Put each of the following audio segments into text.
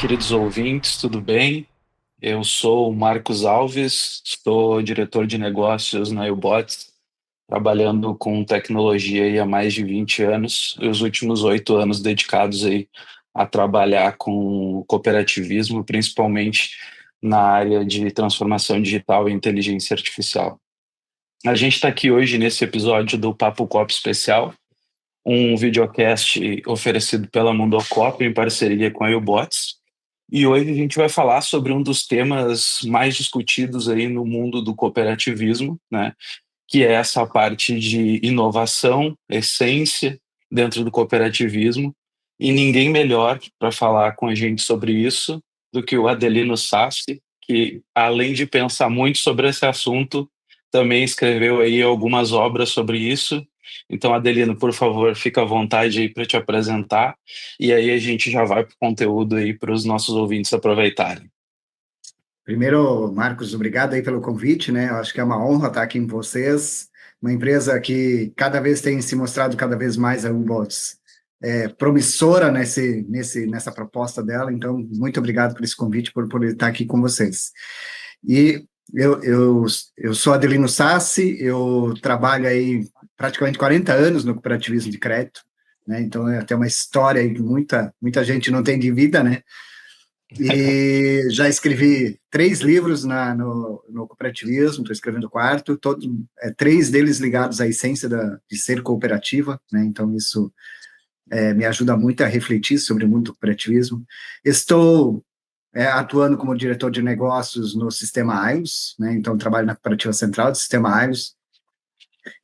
queridos ouvintes, tudo bem? Eu sou o Marcos Alves, sou diretor de negócios na Ubots, trabalhando com tecnologia aí há mais de 20 anos, e os últimos 8 anos dedicados aí a trabalhar com cooperativismo, principalmente na área de transformação digital e inteligência artificial. A gente está aqui hoje nesse episódio do Papo Copo Especial, um videocast oferecido pela Mundocop em parceria com a Ubots. E hoje a gente vai falar sobre um dos temas mais discutidos aí no mundo do cooperativismo, né? Que é essa parte de inovação, essência dentro do cooperativismo. E ninguém melhor para falar com a gente sobre isso do que o Adelino Sassi, que além de pensar muito sobre esse assunto, também escreveu aí algumas obras sobre isso. Então, Adelino, por favor, fica à vontade aí para te apresentar, e aí a gente já vai para o conteúdo aí para os nossos ouvintes aproveitarem. Primeiro, Marcos, obrigado aí pelo convite, né? Eu acho que é uma honra estar aqui com vocês, uma empresa que cada vez tem se mostrado cada vez mais a Ubots promissora nessa proposta dela. Então, muito obrigado por esse convite, por poder estar aqui com vocês. E eu sou Adelino Sassi, eu trabalho aí praticamente 40 anos no cooperativismo de crédito, né? Então, é até uma história aí que muita gente não tem de vida, né? E já escrevi 3 livros no cooperativismo, estou escrevendo o quarto, três deles ligados à essência de ser cooperativa, né? Então isso me ajuda muito a refletir sobre o mundo do cooperativismo. Estou atuando como diretor de negócios no Sistema AIOS, né? Então trabalho na cooperativa central do Sistema AIOS,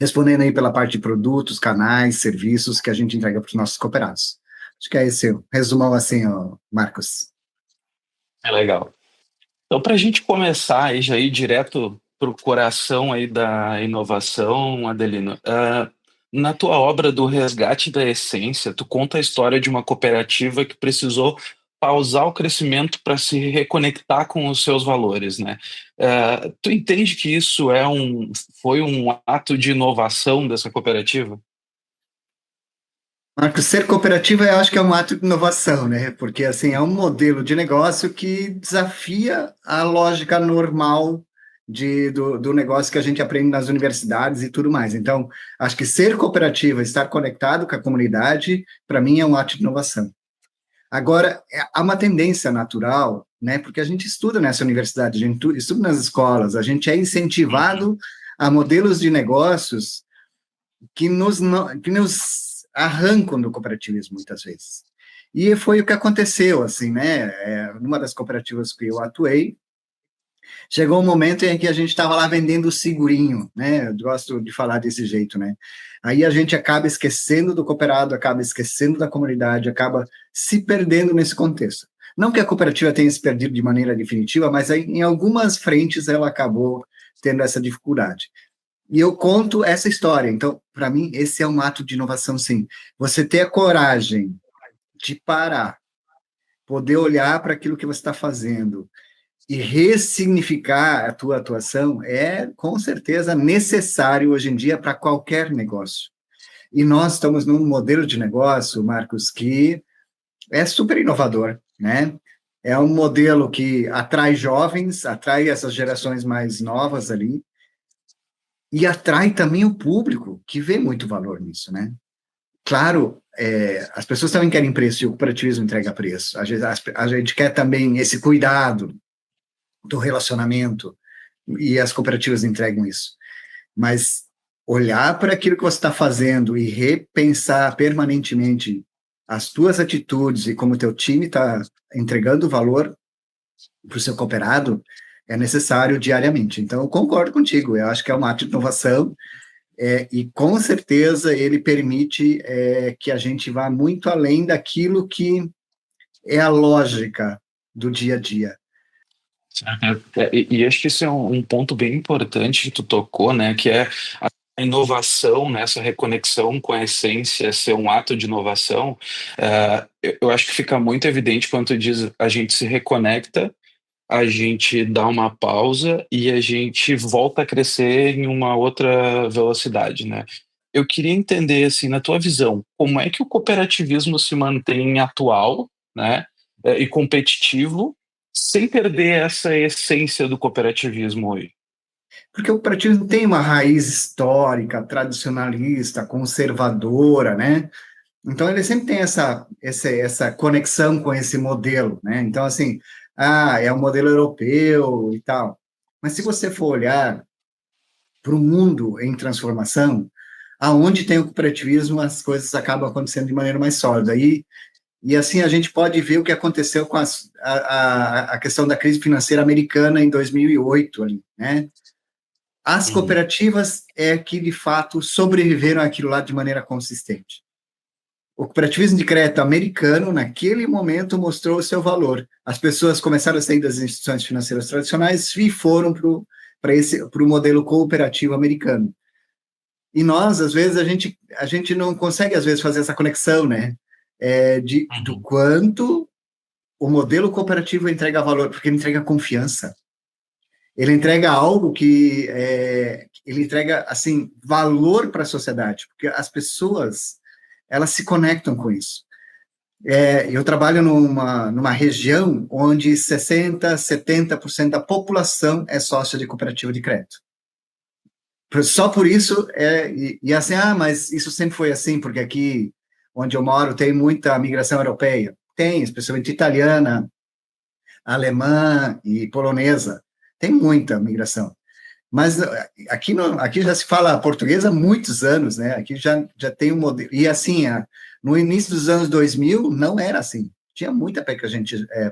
respondendo aí pela parte de produtos, canais, serviços que a gente entrega para os nossos cooperados. Acho que é esse o resumão assim, ó, Marcos. É legal. Então, para a gente começar aí, já ir direto para o coração aí da inovação, Adelino, na tua obra do Resgate da Essência, tu conta a história de uma cooperativa que precisou pausar o crescimento para se reconectar com os seus valores, né? Tu entende que isso foi um ato de inovação dessa cooperativa? Marcos, ser cooperativa eu acho que é um ato de inovação, né? Porque assim é um modelo de negócio que desafia a lógica normal do negócio que a gente aprende nas universidades e tudo mais. Então, acho que ser cooperativa, estar conectado com a comunidade, para mim é um ato de inovação. Agora, há uma tendência natural, né? Porque a gente estuda nessa universidade, a gente estuda nas escolas, a gente é Uhum. incentivado a modelos de negócios que nos arrancam do cooperativismo muitas vezes. E foi o que aconteceu, assim, né? Numa das cooperativas que eu atuei, chegou um momento em que a gente estava lá vendendo o segurinho, né? Eu gosto de falar desse jeito, né? Aí a gente acaba esquecendo do cooperado, acaba esquecendo da comunidade, acaba se perdendo nesse contexto. Não que a cooperativa tenha se perdido de maneira definitiva, mas aí, em algumas frentes ela acabou tendo essa dificuldade. E eu conto essa história. Então, para mim, esse é um ato de inovação, sim. Você ter a coragem de parar, poder olhar para aquilo que você está fazendo e ressignificar a tua atuação é, com certeza, necessário hoje em dia para qualquer negócio. E nós estamos num modelo de negócio, Marcos, que é super inovador, né? É um modelo que atrai jovens, atrai essas gerações mais novas ali, e atrai também o público, que vê muito valor nisso, né? Claro, as pessoas também querem preço e o cooperativismo entrega preço. A gente quer também esse cuidado do relacionamento e as cooperativas entregam isso. Mas olhar para aquilo que você está fazendo e repensar permanentemente as tuas atitudes e como o teu time está entregando valor para o seu cooperado é necessário diariamente. Então, eu concordo contigo, eu acho que é uma ato de inovação. E com certeza ele permite que a gente vá muito além daquilo que é a lógica do dia a dia. E acho que isso é um ponto bem importante que tu tocou, né? Que é a inovação, né, essa reconexão com a essência, ser um ato de inovação. Eu acho que fica muito evidente quando tu diz a gente se reconecta, a gente dá uma pausa e a gente volta a crescer em uma outra velocidade, né? Eu queria entender, assim, na tua visão, como é que o cooperativismo se mantém atual, né? e competitivo, sem perder essa essência do cooperativismo hoje? Porque o cooperativismo tem uma raiz histórica, tradicionalista, conservadora, né? Então, ele sempre tem essa conexão com esse modelo, né? Então, assim, é um modelo europeu e tal. Mas se você for olhar para o mundo em transformação, aonde tem o cooperativismo, as coisas acabam acontecendo de maneira mais sólida. E assim, a gente pode ver o que aconteceu com a questão da crise financeira americana em 2008, ali, né? As Uhum, cooperativas é que, de fato, sobreviveram àquilo lá de maneira consistente. O cooperativismo de crédito americano, naquele momento, mostrou o seu valor. As pessoas começaram a sair das instituições financeiras tradicionais e foram para o modelo cooperativo americano. E nós, às vezes, a gente não consegue, às vezes, fazer essa conexão, né? Do uhum. quanto o modelo cooperativo entrega valor, porque ele entrega confiança. Ele entrega algo ele entrega, assim, valor para a sociedade, porque as pessoas, elas se conectam com isso. Eu trabalho numa região onde 60%, 70% da população é sócia de cooperativa de crédito. Só por isso, e assim, mas isso sempre foi assim, porque aqui onde eu moro tem muita migração europeia. Tem, especialmente italiana, alemã e polonesa. Tem muita migração. Mas aqui já se fala português há muitos anos, né? Aqui já tem um modelo. E assim, no início dos anos 2000, não era assim. Tinha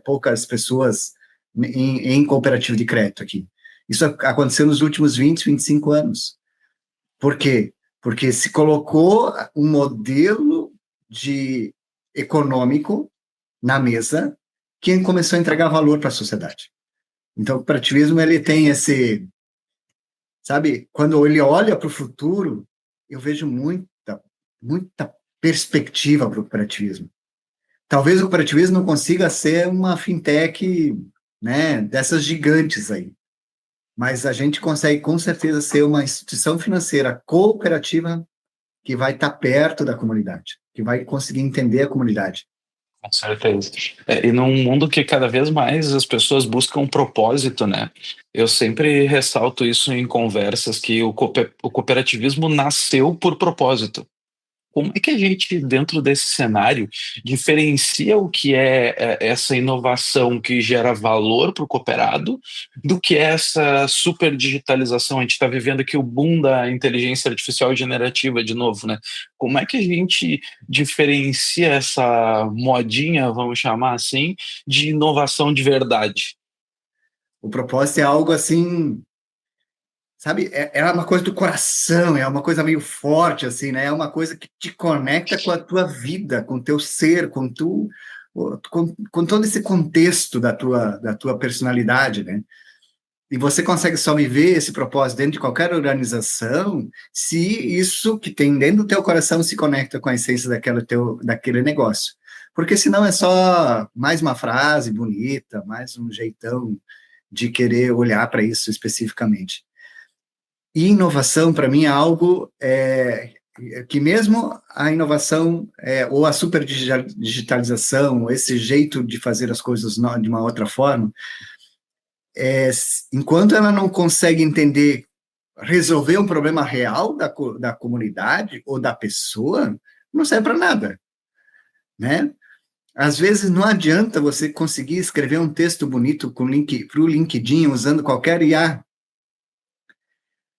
poucas pessoas em cooperativa de crédito aqui. Isso aconteceu nos últimos 20, 25 anos. Por quê? Porque se colocou um modelo de econômico na mesa que começou a entregar valor para a sociedade. Então, o cooperativismo, ele tem sabe, quando ele olha para o futuro, eu vejo muita perspectiva para o cooperativismo. Talvez o cooperativismo não consiga ser uma fintech, né, dessas gigantes aí, mas a gente consegue com certeza ser uma instituição financeira cooperativa que vai estar perto da comunidade, que vai conseguir entender a comunidade. Com certeza. E num mundo que cada vez mais as pessoas buscam um propósito, né? Eu sempre ressalto isso em conversas que o cooperativismo nasceu por propósito. Como é que a gente, dentro desse cenário, diferencia o que é essa inovação que gera valor para o cooperado do que é essa super digitalização? A gente está vivendo aqui o boom da inteligência artificial generativa de novo, né? Como é que a gente diferencia essa modinha, vamos chamar assim, de inovação de verdade? O propósito é algo assim, sabe, é uma coisa do coração, é uma coisa meio forte, assim, né? É uma coisa que te conecta com a tua vida, com o teu ser, com todo esse contexto da tua personalidade, né? E você consegue só viver esse propósito dentro de qualquer organização se isso que tem dentro do teu coração se conecta com a essência daquele negócio. Porque senão é só mais uma frase bonita, mais um jeitão de querer olhar para isso especificamente. E inovação, para mim, é algo que mesmo a inovação ou a super digitalização, esse jeito de fazer as coisas de uma outra forma, enquanto ela não consegue entender, resolver um problema real da comunidade ou da pessoa, não serve para nada, né? Às vezes não adianta você conseguir escrever um texto bonito para o LinkedIn usando qualquer IA.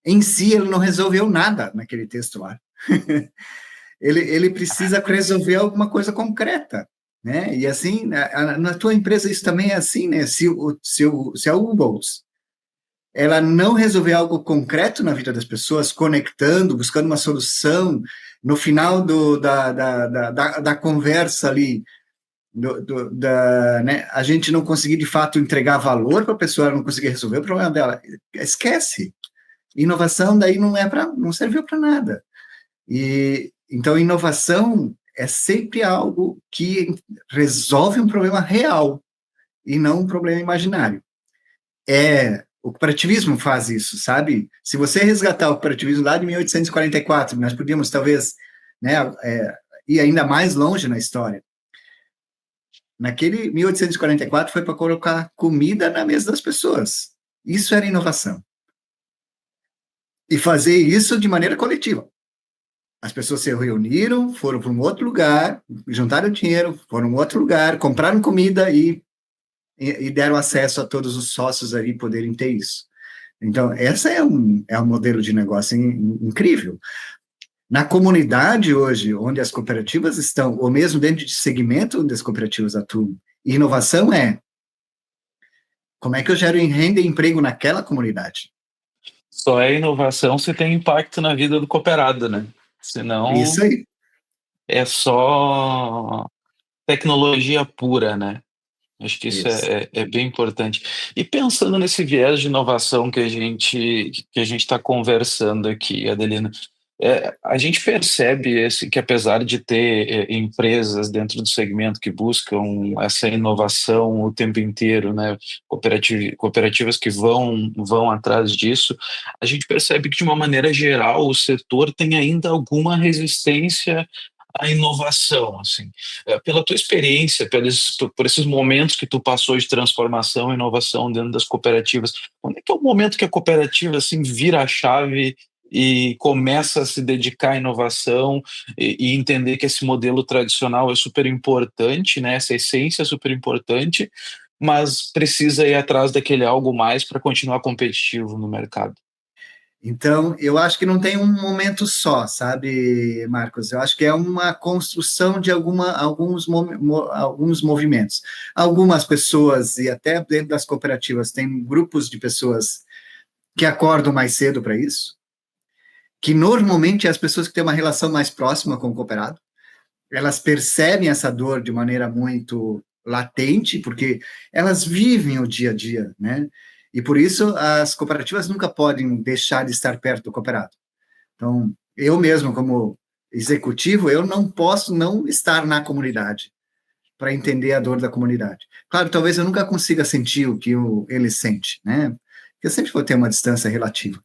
Em si, ele não resolveu nada naquele texto lá. Ele precisa resolver alguma coisa concreta, né? E assim, na tua empresa isso também é assim, né? Se a Ubers, ela não resolver algo concreto na vida das pessoas, conectando, buscando uma solução, no final da conversa ali, né, a gente não conseguir de fato entregar valor para a pessoa, ela não conseguir resolver o problema dela, esquece. Inovação daí não serviu para nada. E então inovação é sempre algo que resolve um problema real e não um problema imaginário. O cooperativismo faz isso, sabe? Se você resgatar o cooperativismo lá de 1844, nós podíamos talvez, né, ir ainda mais longe na história. Naquele 1844 foi para colocar comida na mesa das pessoas. Isso era inovação. E fazer isso de maneira coletiva. As pessoas se reuniram, foram para um outro lugar, juntaram dinheiro, foram para um outro lugar, compraram comida e deram acesso a todos os sócios ali poderem ter isso. Então, essa é um modelo de negócio incrível. Na comunidade hoje, onde as cooperativas estão, ou mesmo dentro de segmento onde as cooperativas atuam, inovação é como é que eu gero renda e emprego naquela comunidade? Só é inovação se tem impacto na vida do cooperado, né? Isso Senão aí. é só tecnologia pura, né? Acho que isso Isso. é bem importante. E pensando nesse viés de inovação que a gente está conversando aqui, Adelina, a gente percebe que apesar de ter empresas dentro do segmento que buscam essa inovação o tempo inteiro, né, cooperativas que vão atrás disso, a gente percebe que de uma maneira geral o setor tem ainda alguma resistência à inovação, assim. Pela tua experiência, por esses momentos que tu passou de transformação e inovação dentro das cooperativas, quando é que é o momento que a cooperativa assim vira a chave e começa a se dedicar à inovação e entender que esse modelo tradicional é super importante, né? Essa essência é super importante, mas precisa ir atrás daquele algo mais para continuar competitivo no mercado. Então, eu acho que não tem um momento só, sabe, Marcos? Eu acho que é uma construção de alguns movimentos. Algumas pessoas, e até dentro das cooperativas, tem grupos de pessoas que acordam mais cedo para isso, que normalmente é as pessoas que têm uma relação mais próxima com o cooperado. Elas percebem essa dor de maneira muito latente, porque elas vivem o dia a dia, né? E por isso as cooperativas nunca podem deixar de estar perto do cooperado. Então, eu mesmo, como executivo, eu não posso não estar na comunidade para entender a dor da comunidade. Claro, talvez eu nunca consiga sentir o que ele sente, né? Porque eu sempre vou ter uma distância relativa,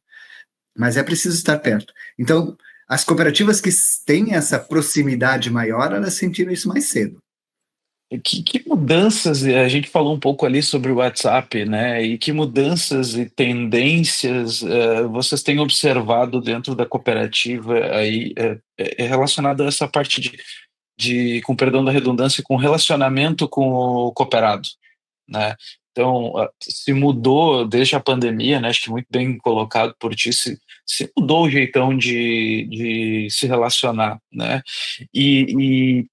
mas é preciso estar perto. Então, as cooperativas que têm essa proximidade maior, elas sentiram isso mais cedo. Que mudanças, a gente falou um pouco ali sobre o WhatsApp, né? E que mudanças e tendências vocês têm observado dentro da cooperativa aí relacionado a essa parte com perdão da redundância, com relacionamento com o cooperado, né? Então, se mudou desde a pandemia, né? Acho que muito bem colocado por ti, se mudou o jeitão de se relacionar, né? E,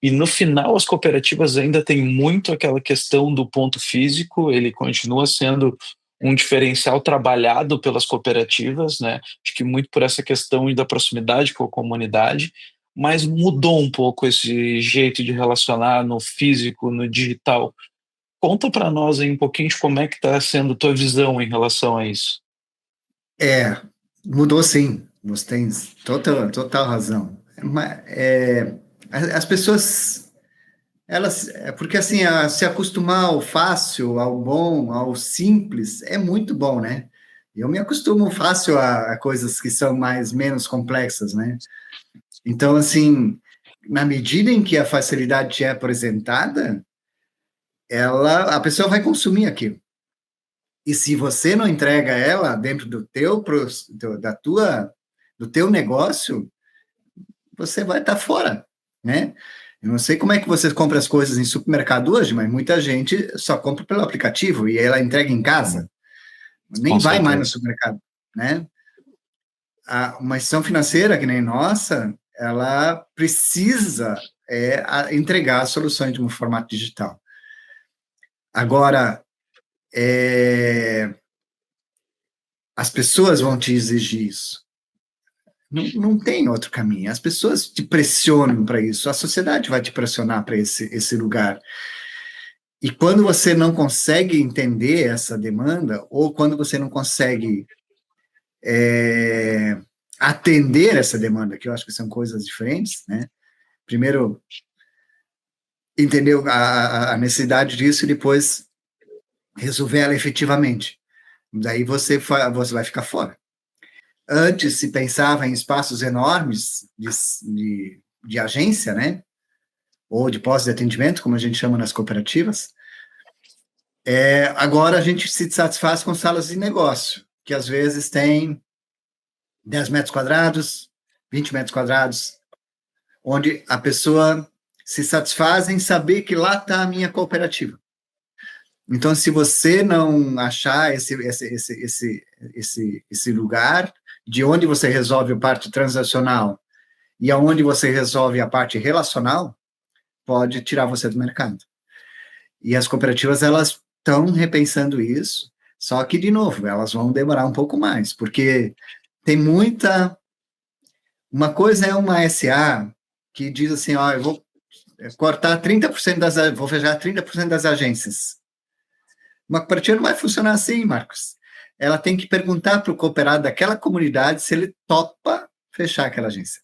e no final, as cooperativas ainda têm muito aquela questão do ponto físico, ele continua sendo um diferencial trabalhado pelas cooperativas, né? Acho que muito por essa questão da proximidade com a comunidade, mas mudou um pouco esse jeito de relacionar no físico, no digital. Conta para nós aí um pouquinho de como é que está sendo tua visão em relação a isso. É, mudou sim, você tem total razão. As pessoas, porque assim, se acostumar ao fácil, ao bom, ao simples, é muito bom, né? Eu me acostumo fácil a coisas que são menos complexas, né? Então, assim, na medida em que a facilidade é apresentada, a pessoa vai consumir aquilo. E se você não entrega ela dentro do teu negócio, você vai estar fora, né? Eu não sei como é que você compra as coisas em supermercado hoje, mas muita gente só compra pelo aplicativo e ela entrega em casa, nem Com vai mais no certeza. supermercado, né? Uma instituição financeira que nem nossa, ela precisa entregar soluções de um formato digital. Agora, as pessoas vão te exigir isso. Não tem outro caminho. As pessoas te pressionam para isso, a sociedade vai te pressionar para esse lugar. E quando você não consegue entender essa demanda, ou quando você não consegue atender essa demanda, que eu acho que são coisas diferentes, né? Primeiro, entender a necessidade disso e depois resolver ela efetivamente. Daí você vai ficar fora. Antes se pensava em espaços enormes de agência, né? ou de posse de atendimento, como a gente chama nas cooperativas. Agora a gente se satisfaz com salas de negócio, que às vezes tem 10 metros quadrados, 20 metros quadrados, onde a pessoa se satisfaz em saber que lá está a minha cooperativa. Então, se você não achar esse lugar de onde você resolve a parte transacional e aonde você resolve a parte relacional, pode tirar você do mercado. E as cooperativas, elas estão repensando isso, só que, de novo, elas vão demorar um pouco mais, porque tem muita... Uma coisa é uma SA que diz assim, ó, eu vou cortar 30% vou fechar 30% das agências. Uma cooperativa não vai funcionar assim, Marcos. Ela tem que perguntar para o cooperado daquela comunidade se ele topa fechar aquela agência.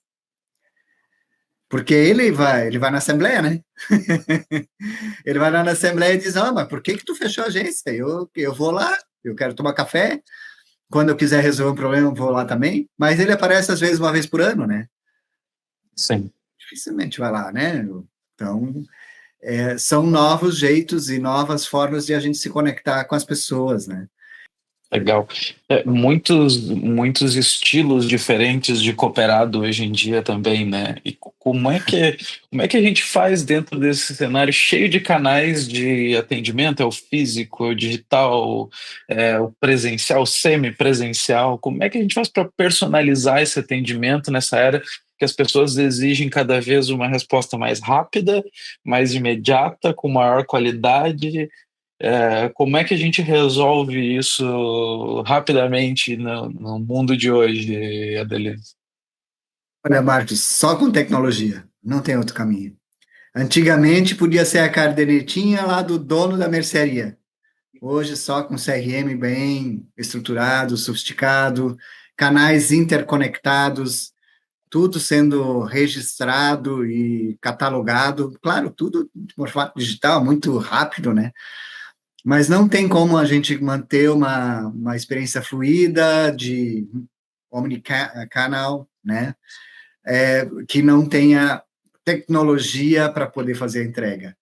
Porque ele vai na assembleia, né? Ele vai lá na assembleia e diz, mas por que tu fechou a agência? Eu vou lá, eu quero tomar café, quando eu quiser resolver um problema, eu vou lá também, mas ele aparece às vezes uma vez por ano, né? Sim. Dificilmente vai lá, né? Então, são novos jeitos e novas formas de a gente se conectar com as pessoas, né? Legal. Muitos estilos diferentes de cooperado hoje em dia também, né? E como é que a gente faz dentro desse cenário cheio de canais de atendimento? É o físico, é o digital, é o presencial, o semi-presencial. Como é que a gente faz para personalizar esse atendimento nessa era que as pessoas exigem cada vez uma resposta mais rápida, mais imediata, com maior qualidade? Como é que a gente resolve isso rapidamente no mundo de hoje, Adelino? Olha, Marcos, só com tecnologia, não tem outro caminho. Antigamente podia ser a cadernetinha lá do dono da mercearia. Hoje só com CRM bem estruturado, sofisticado, canais interconectados, tudo sendo registrado e catalogado. Claro, tudo de formato digital, muito rápido, né? Mas não tem como a gente manter uma experiência fluida de omnicanal, né? Que não tenha tecnologia para poder fazer a entrega.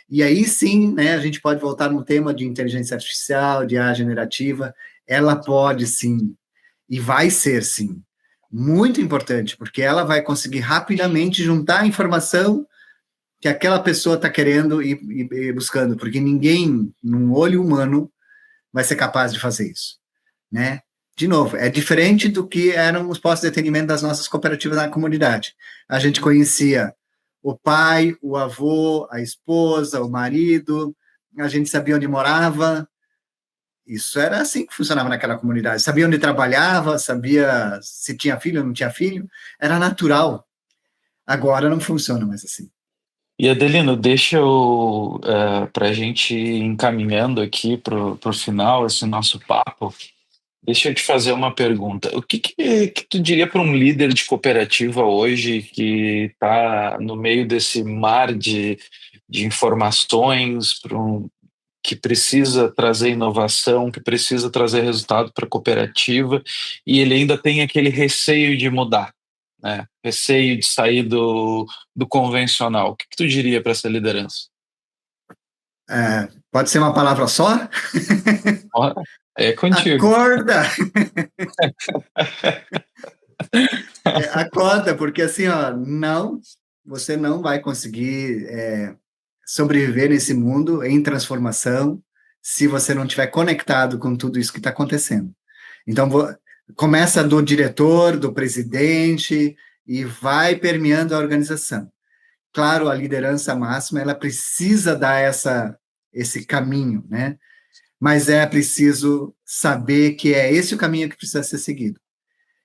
E aí sim, né, a gente pode voltar no tema de inteligência artificial, de IA generativa, ela pode sim, e vai ser sim, muito importante, porque ela vai conseguir rapidamente juntar a informação que aquela pessoa está querendo e buscando, porque ninguém, num olho humano, vai ser capaz de fazer isso, né? De novo, é diferente do que eram os postos de atendimento das nossas cooperativas na comunidade. A gente conhecia o pai, o avô, a esposa, o marido, a gente sabia onde morava. Isso era assim que funcionava naquela comunidade. Sabia onde trabalhava, sabia se tinha filho ou não tinha filho. Era natural. Agora não funciona mais assim. E Adelino, deixa eu, para a gente ir encaminhando aqui para o final esse nosso papo, deixa eu te fazer uma pergunta. O que tu diria para um líder de cooperativa hoje que está no meio desse mar de informações, que precisa trazer inovação, que precisa trazer resultado para a cooperativa, e ele ainda tem aquele receio de mudar, né? Receio de sair do convencional. O que tu diria para essa liderança? Pode ser uma palavra só? Ó, é contigo. Acorda! Acorda, porque assim, ó, não, você não vai conseguir sobreviver nesse mundo em transformação se você não estiver conectado com tudo isso que está acontecendo. Então, começa do diretor, do presidente, e vai permeando a organização. Claro, a liderança máxima, ela precisa dar esse caminho, né? Mas é preciso saber que é esse o caminho que precisa ser seguido.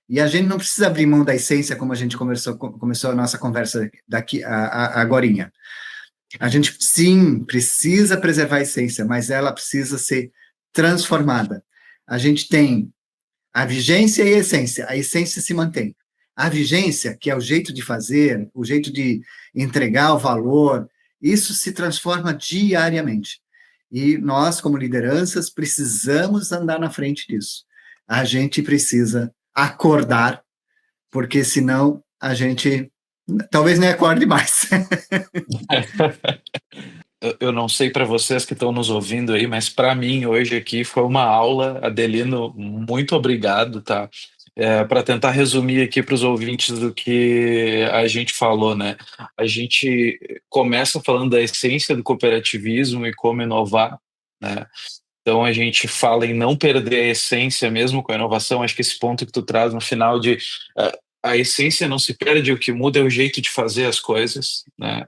E a gente não precisa abrir mão da essência, como a gente começou a nossa conversa daqui agorinha. A gente, sim, precisa preservar a essência, mas ela precisa ser transformada. A gente tem a vigência e a essência. A essência se mantém. A vigência, que é o jeito de fazer, o jeito de entregar o valor, isso se transforma diariamente. E nós, como lideranças, precisamos andar na frente disso. A gente precisa acordar, porque senão a gente Talvez nem acorde mais. Eu não sei para vocês que estão nos ouvindo aí, mas para mim hoje aqui foi uma aula. Adelino, muito obrigado, tá? Para tentar resumir aqui para os ouvintes do que a gente falou, né? A gente começa falando da essência do cooperativismo e como inovar, né? Então a gente fala em não perder a essência mesmo com a inovação. Acho que esse ponto que tu traz no final de a essência não se perde, o que muda é o jeito de fazer as coisas, né?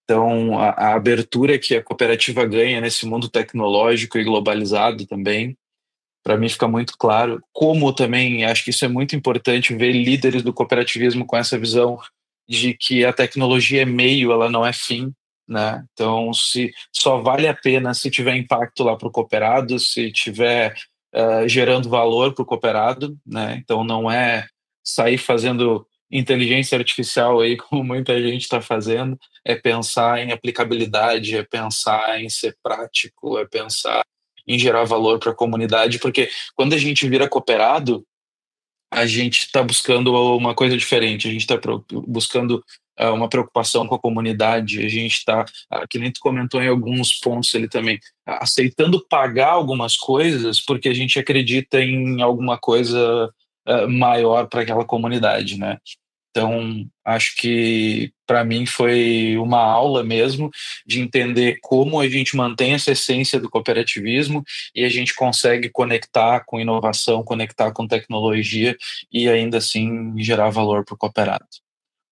Então, a abertura que a cooperativa ganha nesse mundo tecnológico e globalizado também, para mim fica muito claro. Como também acho que isso é muito importante ver líderes do cooperativismo com essa visão de que a tecnologia é meio, ela não é fim, né? Então, se só vale a pena se tiver impacto lá para o cooperado, se tiver gerando valor para o cooperado, né? Então, não é sair fazendo inteligência artificial aí, como muita gente está fazendo, é pensar em aplicabilidade, é pensar em ser prático, é pensar em gerar valor para a comunidade, porque quando a gente vira cooperado, a gente está buscando uma coisa diferente, a gente está buscando uma preocupação com a comunidade, a gente está, que nem tu comentou em alguns pontos ali também, aceitando pagar algumas coisas porque a gente acredita em alguma coisa maior para aquela comunidade, né? Então, acho que para mim foi uma aula mesmo de entender como a gente mantém essa essência do cooperativismo e a gente consegue conectar com inovação, conectar com tecnologia e ainda assim gerar valor para o cooperado.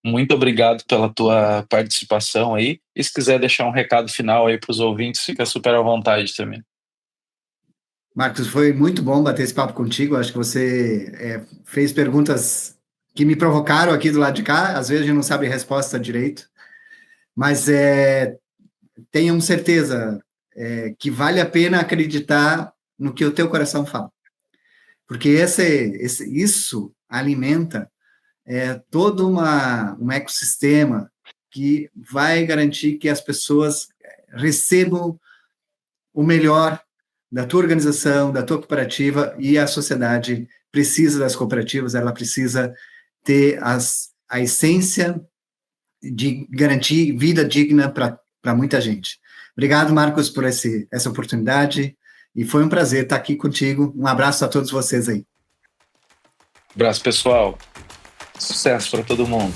Muito obrigado pela tua participação aí. E se quiser deixar um recado final aí para os ouvintes, fica super à vontade também. Marcos, foi muito bom bater esse papo contigo. Acho que você fez perguntas que me provocaram aqui do lado de cá. Às vezes a gente não sabe a resposta direito, mas tenham certeza que vale a pena acreditar no que o teu coração fala, porque isso alimenta todo um ecossistema que vai garantir que as pessoas recebam o melhor da tua organização, da tua cooperativa, e a sociedade precisa das cooperativas, ela precisa ter a essência de garantir vida digna para muita gente. Obrigado, Marcos, por essa oportunidade, e foi um prazer estar aqui contigo. Um abraço a todos vocês aí. Abraço, pessoal. Sucesso para todo mundo.